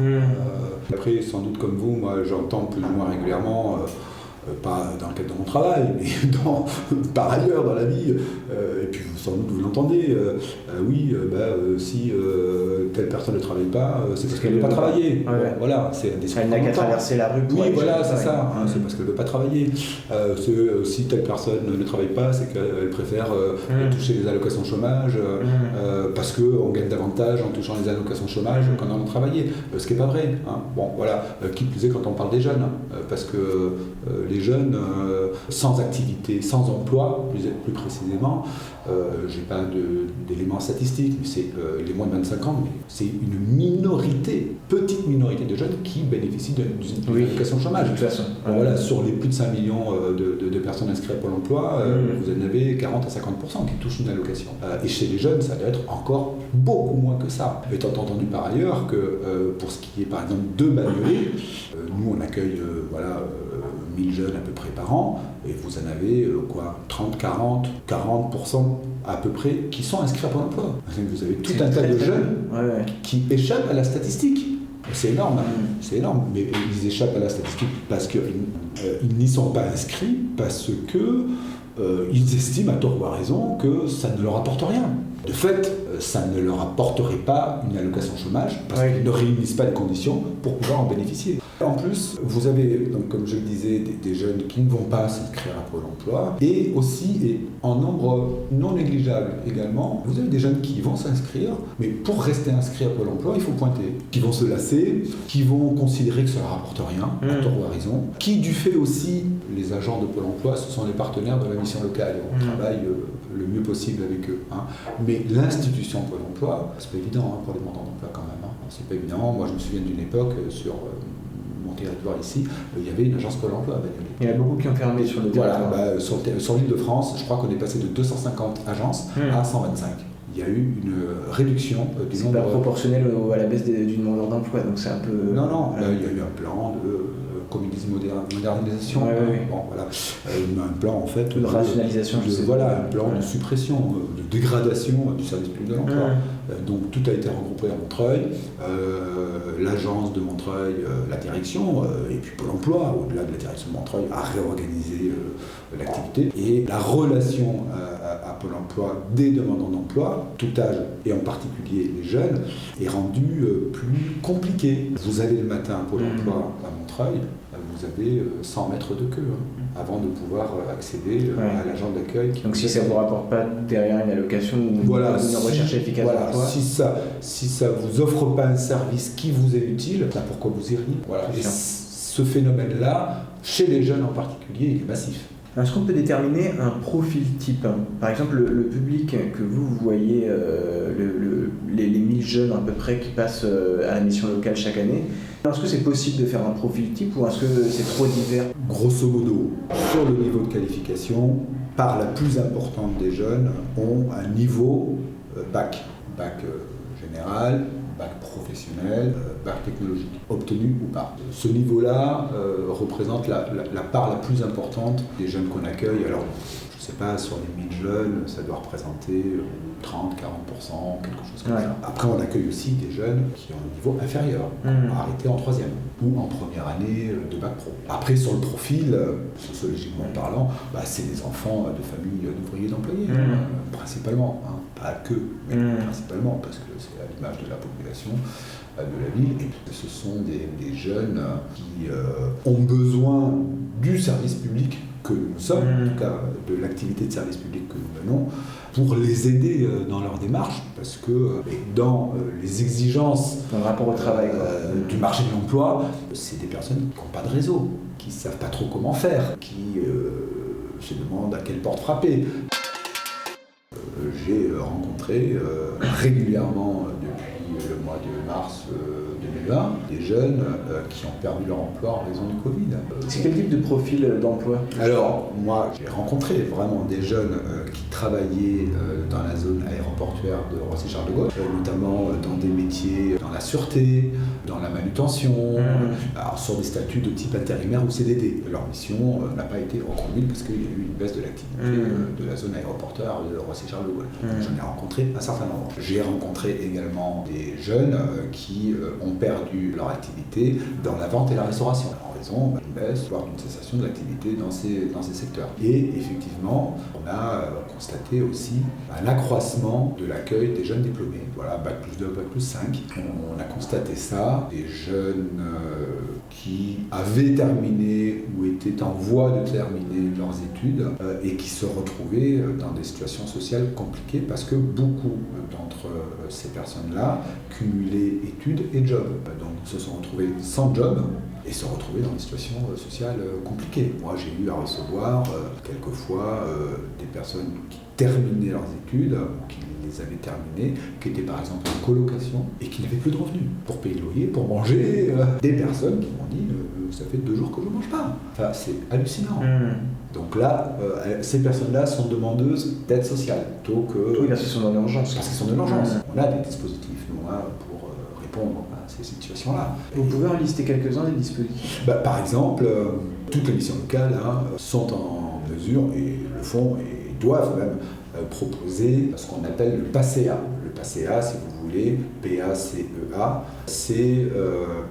Après, sans doute comme vous, moi j'entends plus ou moins régulièrement, pas dans le cadre de mon travail, mais par ailleurs dans la vie, et puis sans doute vous l'entendez, si telle personne ne travaille pas, c'est parce qu'elle ne veut pas travailler. Ouais. Bon, voilà, c'est un discours. Elle n'a qu'à traverser la rue pour Oui, aller voilà, chercher c'est le travail. ça, c'est parce qu'elle ne veut pas travailler. Si telle personne ne travaille pas, c'est qu'elle préfère toucher les allocations chômage, parce qu'on gagne davantage en touchant les allocations chômage qu'en allant travailler, ce qui n'est pas vrai. Bon, voilà, qui plus est quand on parle des jeunes, parce que les jeunes sans activité, sans emploi, plus précisément, j'ai pas d'éléments statistiques, mais c'est les moins de 25 ans, mais c'est une minorité, petite minorité de jeunes qui bénéficient d'une allocation chômage. De toute façon. Voilà, sur les plus de 5 millions de personnes inscrites à Pôle emploi, vous en avez 40 à 50% qui touchent une allocation. Et chez les jeunes, ça doit être encore beaucoup moins que ça. Étant entendu par ailleurs que pour ce qui est par exemple de Bagnolet, nous on accueille 1000 jeunes à peu près par an, et vous en avez 40% à peu près qui sont inscrits à Pôle emploi. Vous avez tout un tas de jeunes qui échappent à la statistique. C'est énorme, c'est énorme, mais ils échappent à la statistique parce qu'ils n'y sont pas inscrits, parce que ils estiment à tort ou à raison que ça ne leur apporte rien. De fait, ça ne leur apporterait pas une allocation chômage parce qu'ils ne réunissent pas les conditions pour pouvoir en bénéficier. En plus, vous avez, donc, comme je le disais, des jeunes qui ne vont pas s'inscrire à Pôle emploi, et aussi, et en nombre non négligeable également, vous avez des jeunes qui vont s'inscrire, mais pour rester inscrits à Pôle emploi, il faut pointer, qui vont se lasser, qui vont considérer que ça ne leur apporte rien, à tort ou à raison, qui du fait aussi, les agents de Pôle emploi, ce sont les partenaires de la mission locale, et on travaille le mieux possible avec eux. Mais l'institution Pôle emploi, c'est pas évident pour les demandeurs d'emploi quand même. C'est pas évident. Moi, je me souviens d'une époque sur mon territoire ici, il y avait une agence Pôle emploi à Bagnolet. Il y en a beaucoup qui ont fermé sur le territoire. Sur l'île de France, je crois qu'on est passé de 250 agences à 125. Il y a eu une réduction du nombre. C'est pas proportionnel à la baisse du demandeur d'emploi, donc c'est un peu. Non, il y a eu un plan de modernisation. Bon, voilà. Un plan en fait de rationalisation. Un plan de suppression, de dégradation du service public de l'emploi. Donc tout a été regroupé à Montreuil, l'agence de Montreuil, la direction, et puis Pôle emploi, au-delà de la direction de Montreuil, a réorganisé l'activité. Et la relation à Pôle emploi des demandants d'emploi, tout âge, et en particulier les jeunes, est rendue plus compliquée. Vous allez le matin à Pôle emploi à Montreuil, vous avez 100 mètres de queue avant de pouvoir accéder à l'agent d'accueil. Donc si ça ne vous rapporte pas derrière une allocation ou une recherche efficace d'emploi, si ça ne vous offre pas un service qui vous est utile, pourquoi vous iriez? Et ce phénomène-là, chez les jeunes en particulier, il est massif. Est-ce qu'on peut déterminer un profil type? Par exemple, le public que vous voyez, les 1000 jeunes à peu près qui passent à la mission locale chaque année, est-ce que c'est possible de faire un profil type ou est-ce que c'est trop divers? Grosso modo, sur le niveau de qualification, part la plus importante des jeunes ont un niveau bac général, bac pro, professionnel, bac technologique, obtenu ou pas. Ce niveau-là représente la part la plus importante des jeunes qu'on accueille. Alors, je ne sais pas, sur les 1000 jeunes, ça doit représenter 30, 40%, quelque chose comme ça. Après, on accueille aussi des jeunes qui ont un niveau inférieur, arrêtés en 3e ou en première année de bac pro. Après, sur le profil, sociologiquement parlant, c'est des enfants de familles d'ouvriers et d'employés, principalement. Pas que, mais principalement, parce que c'est à l'image de la population de la ville. Et ce sont des jeunes qui ont besoin du service public que nous sommes, en tout cas de l'activité de service public que nous menons, pour les aider dans leur démarche, parce que dans les exigences dans le rapport au travail, du marché de l'emploi, c'est des personnes qui n'ont pas de réseau, qui ne savent pas trop comment faire, qui se demandent à quelle porte frapper. J'ai rencontré régulièrement depuis le mois de mars 2020 des jeunes qui ont perdu leur emploi en raison du Covid. C'est quel type de profil d'emploi ? Alors, moi, j'ai rencontré vraiment des jeunes qui travaillaient dans la zone aéroportuaire de Roissy-Charles de Gaulle, notamment dans des métiers dans la sûreté, dans la manutention, alors sur des statuts de type intérimaire ou CDD. Leur mission n'a pas été reconduite parce qu'il y a eu une baisse de l'activité de la zone aéroportuaire de Roissy-Charles de Gaulle. J'en ai rencontré un certain nombre. J'ai rencontré également des jeunes qui ont perdu leur activité dans la vente et la restauration, en raison d'une baisse, voire d'une cessation de l'activité dans ces secteurs. Et effectivement, on a constaté aussi un accroissement de l'accueil des jeunes diplômés. Voilà, bac plus 2, bac plus 5. On a constaté ça, des jeunes qui avaient terminé ou étaient en voie de terminer leurs études et qui se retrouvaient dans des situations sociales compliquées parce que beaucoup d'entre ces personnes-là cumulaient études et jobs. Donc se sont retrouvés sans job et se retrouver dans des situations sociales compliquées. Moi, j'ai eu à recevoir quelquefois des personnes qui terminaient leurs études, qui les avaient terminées, qui étaient par exemple en colocation et qui n'avaient plus de revenus pour payer le loyer, pour manger. Des personnes qui m'ont dit ça fait 2 jours que je ne mange pas. Enfin, c'est hallucinant. Donc là, ces personnes-là sont demandeuses d'aide sociale plutôt que... Oui, parce qu'ils sont dans l'urgence. Parce qu'ils sont dans l'urgence. On a des dispositifs, nous, pour répondre à ces situations-là. Vous pouvez en lister quelques-uns des dispositifs ? Par exemple, toutes les missions locales sont en mesure, et le font, et doivent même proposer ce qu'on appelle le PACEA. Le PACEA, si vous voulez, PACEA, c'est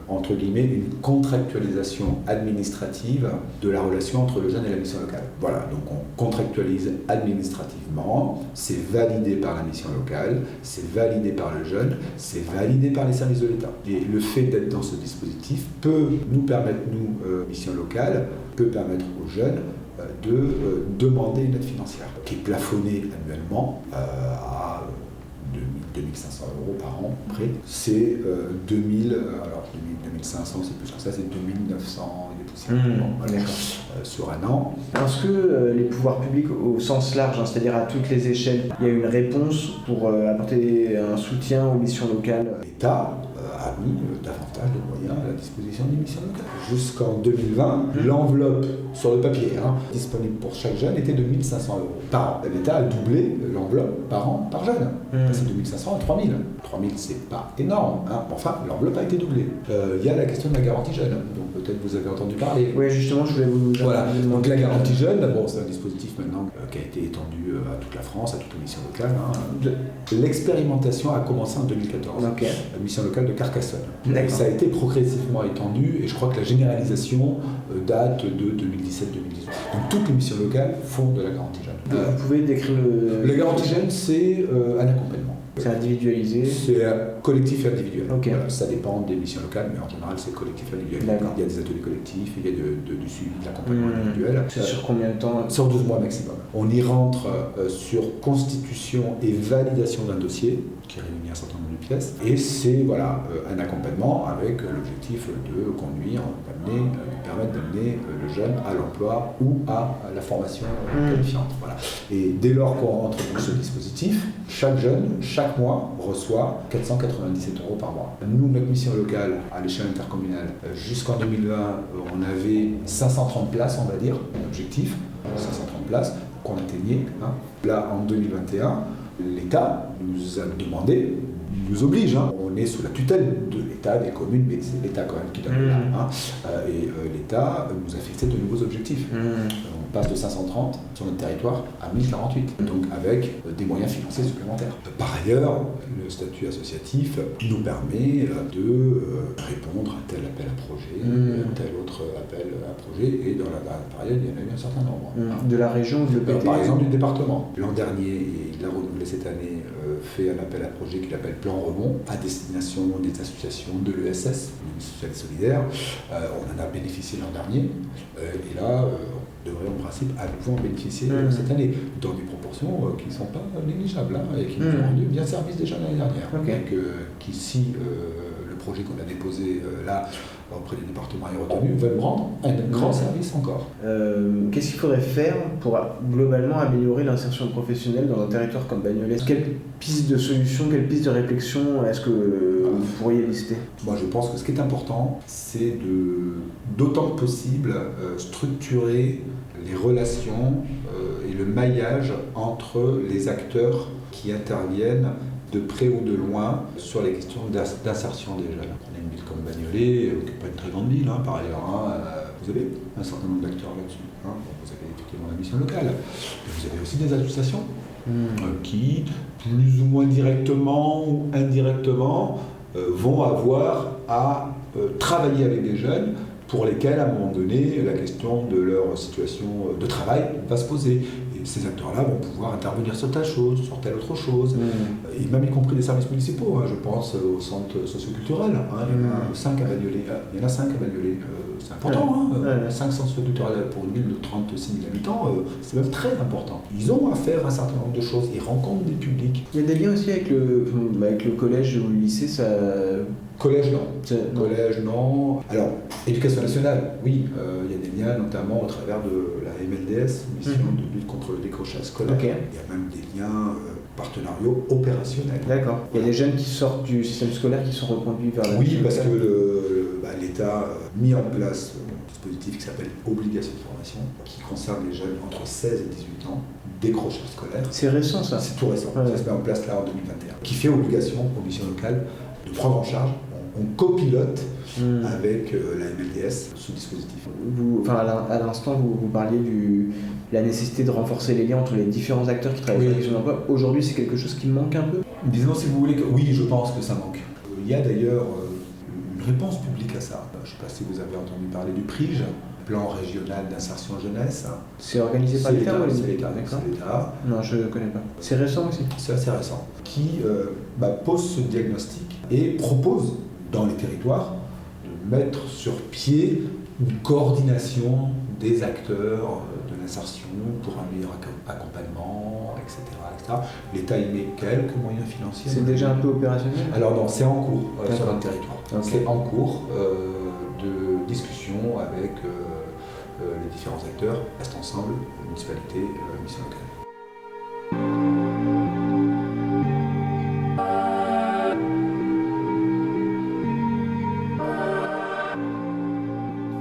entre guillemets une contractualisation administrative de la relation entre le jeune et la mission locale. Voilà, donc on contractualise administrativement, c'est validé par la mission locale, c'est validé par le jeune, c'est validé par les services de l'État. Et le fait d'être dans ce dispositif peut nous permettre, nous, mission locale, peut permettre aux jeunes de demander une aide financière qui est plafonnée annuellement à 2500 € par an, près. C'est 2500, c'est plus que ça, c'est 2900 et des poussières sur un an. Est-ce que les pouvoirs publics au sens large, c'est-à-dire à toutes les échelles, il y a une réponse pour apporter un soutien aux missions locales ? L'État a mis davantage de moyens à la disposition des missions locales. Jusqu'en 2020, l'enveloppe sur le papier disponible pour chaque jeune était de 1500 € par an. L'État a doublé l'enveloppe par an par jeune. C'est de 1500 à 3000. 3000, c'est pas énorme, enfin, l'enveloppe a été doublée. Il y a la question de la garantie jeune, donc peut-être vous avez entendu parler. Oui, justement, je voulais vous... Voilà, donc la garantie jeune, c'est un dispositif maintenant qui a été étendu à toute la France, à toutes les missions locales. L'expérimentation a commencé en 2014. Okay. La mission locale de Carcassonne. Ça a été progressivement étendu et je crois que la généralisation date de 2017-2018. Donc toutes les missions locales font de la garantie jeune. Vous pouvez décrire La garantie jeune, c'est un accompagnement. C'est individualisé. C'est collectif et individuel. Okay. Voilà, ça dépend des missions locales, mais en général, c'est collectif et individuel. D'accord. Il y a des ateliers collectifs, il y a du suivi de l'accompagnement individuel. C'est sur combien de temps ? Sur 12 mois maximum. On y rentre sur constitution et validation d'un dossier qui réunit un certain nombre de pièces. Et c'est un accompagnement avec l'objectif de conduire, permettre d'amener le jeune à l'emploi ou à la formation qualifiante. Voilà. Et dès lors qu'on rentre dans ce dispositif, chaque jeune, chaque mois, reçoit 497 € par mois. Nous, notre mission locale à l'échelle intercommunale, jusqu'en 2020, on avait 530 places, on va dire, objectif, 530 places qu'on atteignait. Là, en 2021, l'État nous a demandé, nous oblige, on on est sous la tutelle de l'État, des communes, mais c'est l'État quand même qui donne le là. Et l'État nous a fixé de nouveaux objectifs. On passe de 530 sur notre territoire à 1048, donc avec des moyens financiers supplémentaires. Par ailleurs, le statut associatif nous permet de répondre à tel appel à projet, tel autre appel à projet, et dans la période, il y en a eu un certain nombre. De la région ou de l'EPT? Par exemple, du département. L'an dernier, et il l'a renouvelé cette année, fait un appel à projet qu'il appelle Plan Rebond, à destination des associations de l'ESS, l'Union sociale et solidaire. On en a bénéficié l'an dernier, et là, on devrait en principe à nouveau en bénéficier cette année, dans des proportions qui ne sont pas négligeables, et qui nous ont rendu bien service déjà l'année dernière. Okay. Donc, qu'ici, le projet qu'on a déposé là, auprès des départements et retenu, va nous rendre un grand service encore. Qu'est-ce qu'il faudrait faire pour globalement améliorer l'insertion professionnelle dans un territoire comme Bagnolet? Quelles pistes de solution, quelles pistes de réflexion est-ce que vous pourriez lister? Moi, je pense que ce qui est important, c'est d'autant que possible structurer les relations et le maillage entre les acteurs qui interviennent de près ou de loin sur les questions d'insertion des jeunes. On est une ville comme Bagnolet, qui n'est pas une très grande ville par ailleurs. Vous avez un certain nombre d'acteurs là-dessus. Vous avez effectivement la mission locale. Mais vous avez aussi des associations qui, plus ou moins directement ou indirectement, vont avoir à travailler avec des jeunes pour lesquels, à un moment donné, la question de leur situation de travail va se poser. Et ces acteurs-là vont pouvoir intervenir sur telle chose, sur telle autre chose, et même y compris des services municipaux. Je pense au centre socioculturel. Il y en a 5 à Bagnolet. C'est important, 5 centres socioculturels pour une ville de 36 000 habitants, c'est même très important. Ils ont à faire un certain nombre de choses, ils rencontrent des publics. Il y a des liens aussi avec le collège ou le lycée, ça... Collège, non. Collège, non. Alors, éducation nationale, oui, il y a des liens, notamment au travers de la MLDS, mission de lutte contre le décrochage scolaire. Okay. Il y a même des liens partenariaux opérationnels. D'accord. Il y a des jeunes qui sortent du système scolaire qui sont reconduits vers la... Oui, parce que l'État a mis en place un dispositif qui s'appelle Obligation de formation, qui concerne les jeunes entre 16 et 18 ans, décrochage scolaire. C'est récent, ça? C'est tout récent. Ça se met en place là en 2021. Qui fait obligation aux missions locales de prendre en charge. On copilote avec la MLDS sous dispositif. À l'instant, vous parliez de la nécessité de renforcer les liens entre les différents acteurs qui travaillent sur la question de l'emploi. Aujourd'hui, c'est quelque chose qui manque un peu? Disons, si vous voulez, que oui, je pense que ça manque. Il y a d'ailleurs une réponse publique à ça. Je ne sais pas si vous avez entendu parler du PRIGE, Plan régional d'insertion jeunesse. C'est organisé par l'État ou c'est l'État. Non, je ne connais pas. C'est récent aussi? C'est assez récent. Qui pose ce diagnostic et propose dans les territoires de mettre sur pied une coordination des acteurs de l'insertion pour un meilleur accompagnement, etc. L'État y met quelques moyens financiers. C'est déjà un peu opérationnel? Alors non, c'est en cours sur notre territoire. Okay. C'est en cours de discussion avec les différents acteurs, Reste Ensemble, municipalité, mission locale.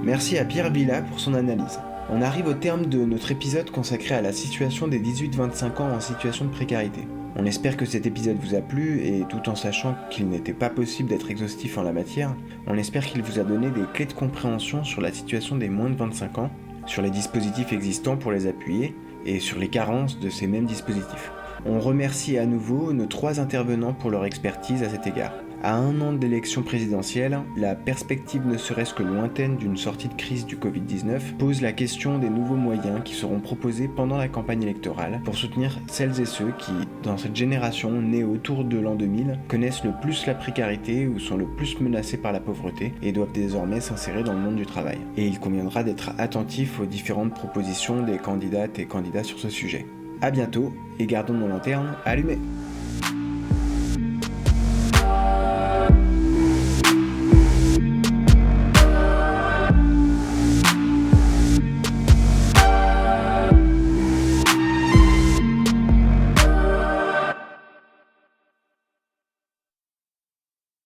Merci à Pierre Villa pour son analyse. On arrive au terme de notre épisode consacré à la situation des 18-25 ans en situation de précarité. On espère que cet épisode vous a plu et tout en sachant qu'il n'était pas possible d'être exhaustif en la matière, on espère qu'il vous a donné des clés de compréhension sur la situation des moins de 25 ans, sur les dispositifs existants pour les appuyer et sur les carences de ces mêmes dispositifs. On remercie à nouveau nos 3 intervenants pour leur expertise à cet égard. À 1 an de l'élection présidentielle, la perspective ne serait-ce que lointaine d'une sortie de crise du Covid-19 pose la question des nouveaux moyens qui seront proposés pendant la campagne électorale pour soutenir celles et ceux qui, dans cette génération née autour de l'an 2000, connaissent le plus la précarité ou sont le plus menacés par la pauvreté et doivent désormais s'insérer dans le monde du travail. Et il conviendra d'être attentif aux différentes propositions des candidates et candidats sur ce sujet. À bientôt et gardons nos lanternes allumées.